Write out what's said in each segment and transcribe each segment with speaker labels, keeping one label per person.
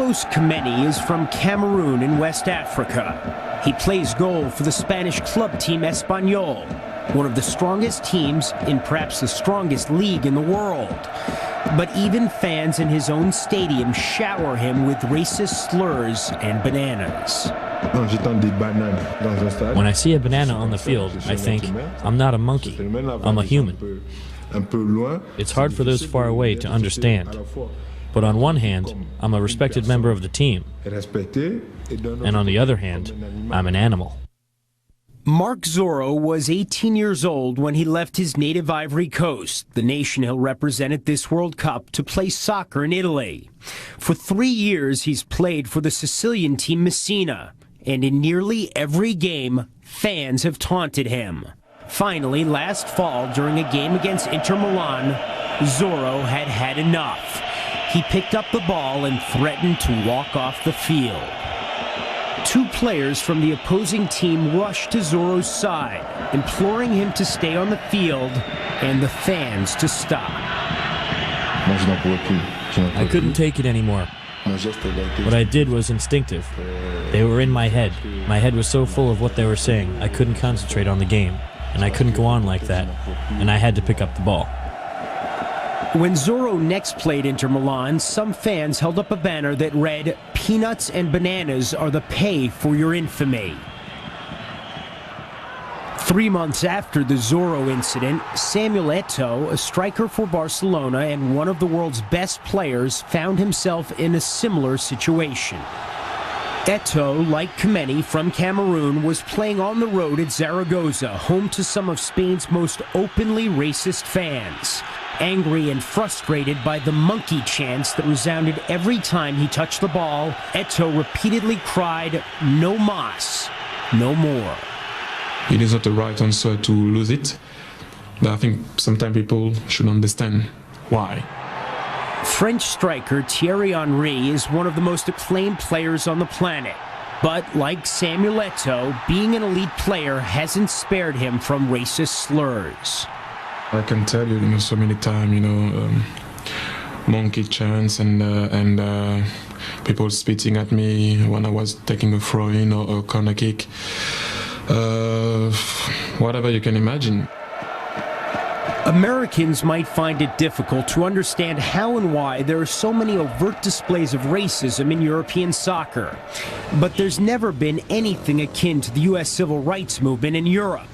Speaker 1: Eto'o Kameni is from Cameroon in West Africa. He plays goal for the Spanish club team Espanyol, one of the strongest teams in perhaps the strongest league in the world. But even fans in his own stadium shower him with racist slurs and bananas.
Speaker 2: When I see a banana on the field, I think, I'm not a monkey, I'm a human. It's hard for those far away to understand. But on one hand, I'm a respected member of the team, and on the other hand, I'm an animal.
Speaker 1: Marc Zorro was 18 years old when he left his native Ivory Coast, the nation he'll represent at this World Cup, to play soccer in Italy. For 3 years, he's played for the Sicilian team Messina, and in nearly every game, fans have taunted him. Finally, last fall, during a game against Inter Milan, Zorro had had enough. He picked up the ball and threatened to walk off the field. 2 players from the opposing team rushed to Zorro's side, imploring him to stay on the field and the fans to stop.
Speaker 2: I couldn't take it anymore. What I did was instinctive. They were in my head. My head was so full of what they were saying, I couldn't concentrate on the game. And I couldn't go on like that. And I had to pick up the ball.
Speaker 1: When Zorro next played Inter Milan, some fans held up a banner that read, "Peanuts and bananas are the pay for your infamy." 3 months after the Zorro incident, Samuel Eto'o, a striker for Barcelona and one of the world's best players, found himself in a similar situation. Eto'o, like Kameni from Cameroon, was playing on the road at Zaragoza, home to some of Spain's most openly racist fans. Angry and frustrated by the monkey chants that resounded every time he touched the ball, Eto'o repeatedly cried, "No mas, no more."
Speaker 3: It is not the right answer to lose it, but I think sometimes people should understand why.
Speaker 1: French striker Thierry Henry is one of the most acclaimed players on the planet. But like Samuel Eto'o, being an elite player hasn't spared him from racist slurs.
Speaker 3: I can tell you, so many times, monkey chants and people spitting at me when I was taking a throw-in or a corner kick. Whatever you can imagine.
Speaker 1: Americans might find it difficult to understand how and why there are so many overt displays of racism in European soccer. But there's never been anything akin to the U.S. civil rights movement in Europe,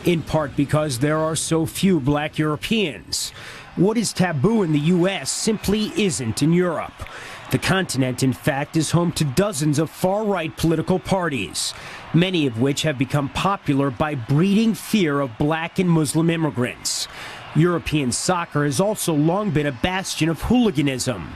Speaker 1: in part because there are so few black Europeans. What is taboo in the U.S. simply isn't in Europe. The continent, in fact, is home to dozens of far-right political parties, many of which have become popular by breeding fear of black and Muslim immigrants. European soccer has also long been a bastion of hooliganism.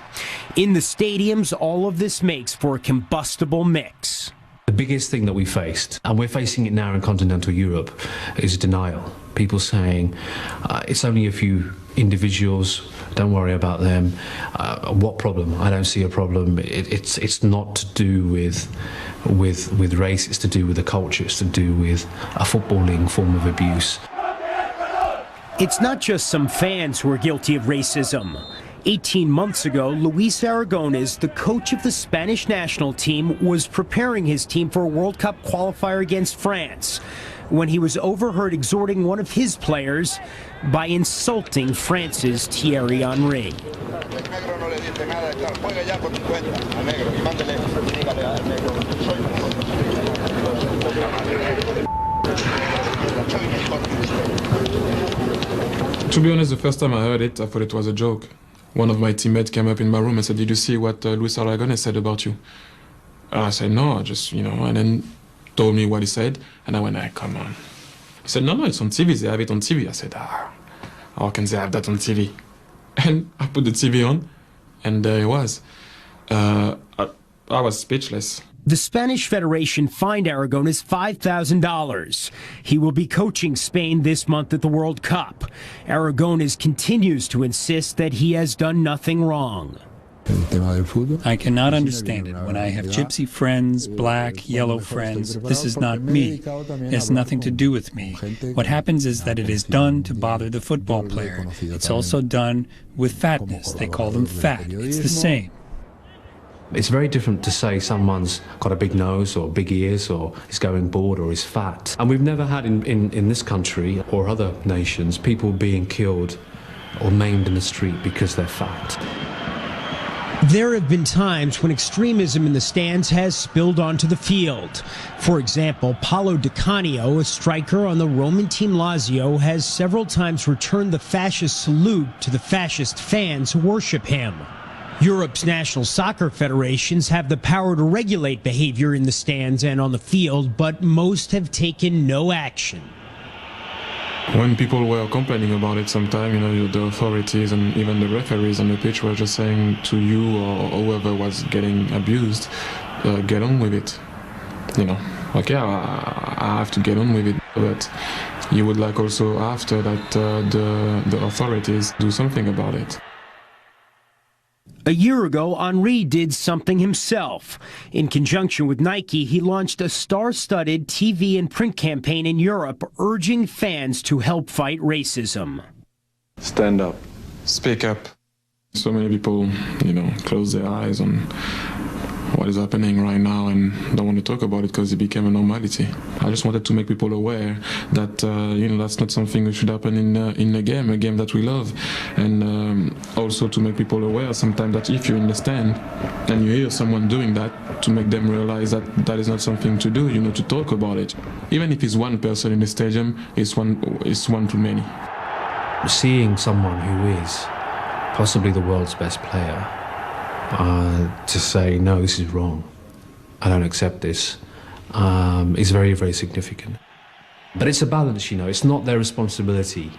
Speaker 1: In the stadiums, all of this makes for a combustible mix.
Speaker 4: The biggest thing that we faced, and we're facing it now in continental Europe, is denial. People saying, it's only a few individuals, don't worry about them. What problem? I don't see a problem. It's not to do with race, it's to do with the culture, it's to do with a footballing form of abuse.
Speaker 1: It's not just some fans who are guilty of racism. 18 months ago, Luis Aragonés, the coach of the Spanish national team, was preparing his team for a World Cup qualifier against France when he was overheard exhorting one of his players by insulting France's Thierry Henry.
Speaker 3: To be honest, the first time I heard it, I thought it was a joke. One of my teammates came up in my room and said, "Did you see what Luis Aragonés said about you?" And I said, "No, and then told me what he said, and I went, come on." He said, no, it's on TV, they have it on TV. I said, how can they have that on TV? And I put the TV on, and there it was. I was speechless.
Speaker 1: The Spanish Federation fined Aragonés $5,000. He will be coaching Spain this month at the World Cup. Aragonés continues to insist that he has done nothing wrong.
Speaker 5: I cannot understand it. When I have gypsy friends, black, yellow friends, this is not me. It has nothing to do with me. What happens is that it is done to bother the football player. It's also done with fatness. They call them fat. It's the same.
Speaker 4: It's very different to say someone's got a big nose or big ears or is going bald or is fat. And we've never had in this country or other nations people being killed or maimed in the street because they're fat.
Speaker 1: There have been times when extremism in the stands has spilled onto the field. For example, Paolo Di Canio, a striker on the Roman team Lazio, has several times returned the fascist salute to the fascist fans who worship him. Europe's national soccer federations have the power to regulate behavior in the stands and on the field, but most have taken no action.
Speaker 3: When people were complaining about it sometimes, the authorities and even the referees on the pitch were just saying to you or whoever was getting abused, get on with it. Okay, I have to get on with it, but you would like also after that the authorities do something about it.
Speaker 1: A year ago, Henry did something himself. In conjunction with Nike, he launched a star-studded TV and print campaign in Europe urging fans to help fight racism.
Speaker 3: Stand up. Speak up. So many people, close their eyes on what is happening right now and don't want to talk about it because it became a normality. I just wanted to make people aware that that's not something that should happen in a game that we love, and also to make people aware sometimes that if you're in the stand and you hear someone doing that, to make them realize that that is not something to do, to talk about it. Even if it's one person in the stadium, it's one too many.
Speaker 4: Seeing someone who is possibly the world's best player to say, no, this is wrong, I don't accept this, is very, very significant. But it's a balance, it's not their responsibility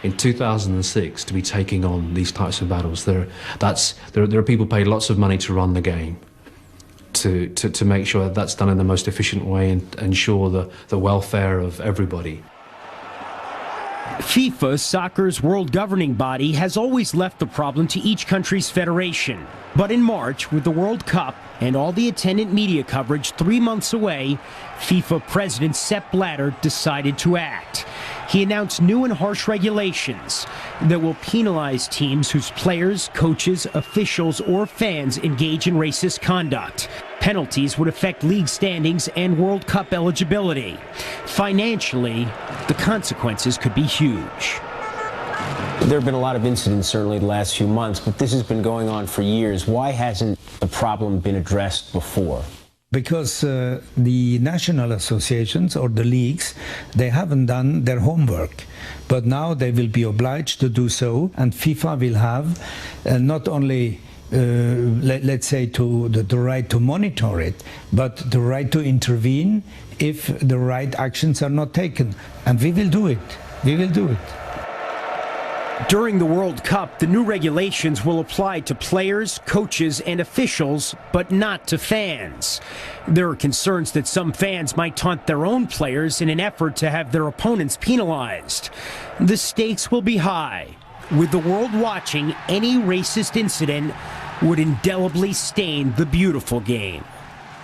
Speaker 4: in 2006 to be taking on these types of battles. There are people paid lots of money to run the game, to make sure that that's done in the most efficient way and ensure the welfare of everybody.
Speaker 1: FIFA, soccer's world governing body, has always left the problem to each country's federation. But in March, with the World Cup and all the attendant media coverage 3 months away, FIFA President Sepp Blatter decided to act. He announced new and harsh regulations that will penalize teams whose players, coaches, officials, or fans engage in racist conduct. Penalties would affect league standings and World Cup eligibility. Financially, the consequences could be huge.
Speaker 6: There have been a lot of incidents, certainly the last few months, but this has been going on for years. Why hasn't the problem been addressed before?
Speaker 7: Because the national associations or the leagues, they haven't done their homework. But now they will be obliged to do so, and FIFA will have not only let's say the right to monitor it, but the right to intervene if the right actions are not taken. And we will do it. We will do it.
Speaker 1: During the World Cup, the new regulations will apply to players, coaches, and officials, but not to fans. There are concerns that some fans might taunt their own players in an effort to have their opponents penalized. The stakes will be high. With the world watching, any racist incident would indelibly stain the beautiful game.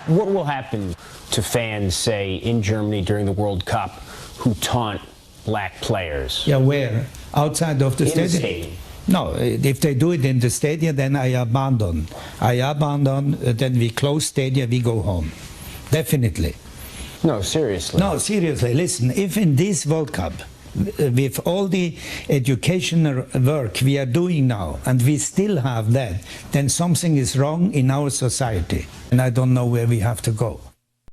Speaker 6: What will happen to fans, say, in Germany during the World Cup who taunt black players?
Speaker 7: Yeah, where? Outside of the stadium? No, if they do it in the stadium, then I abandon. Then we close stadium, we go home. Definitely.
Speaker 6: No, seriously.
Speaker 7: No, seriously. Listen, if in this World Cup, with all the educational work we are doing now, and we still have that, then something is wrong in our society. And I don't know where we have to go.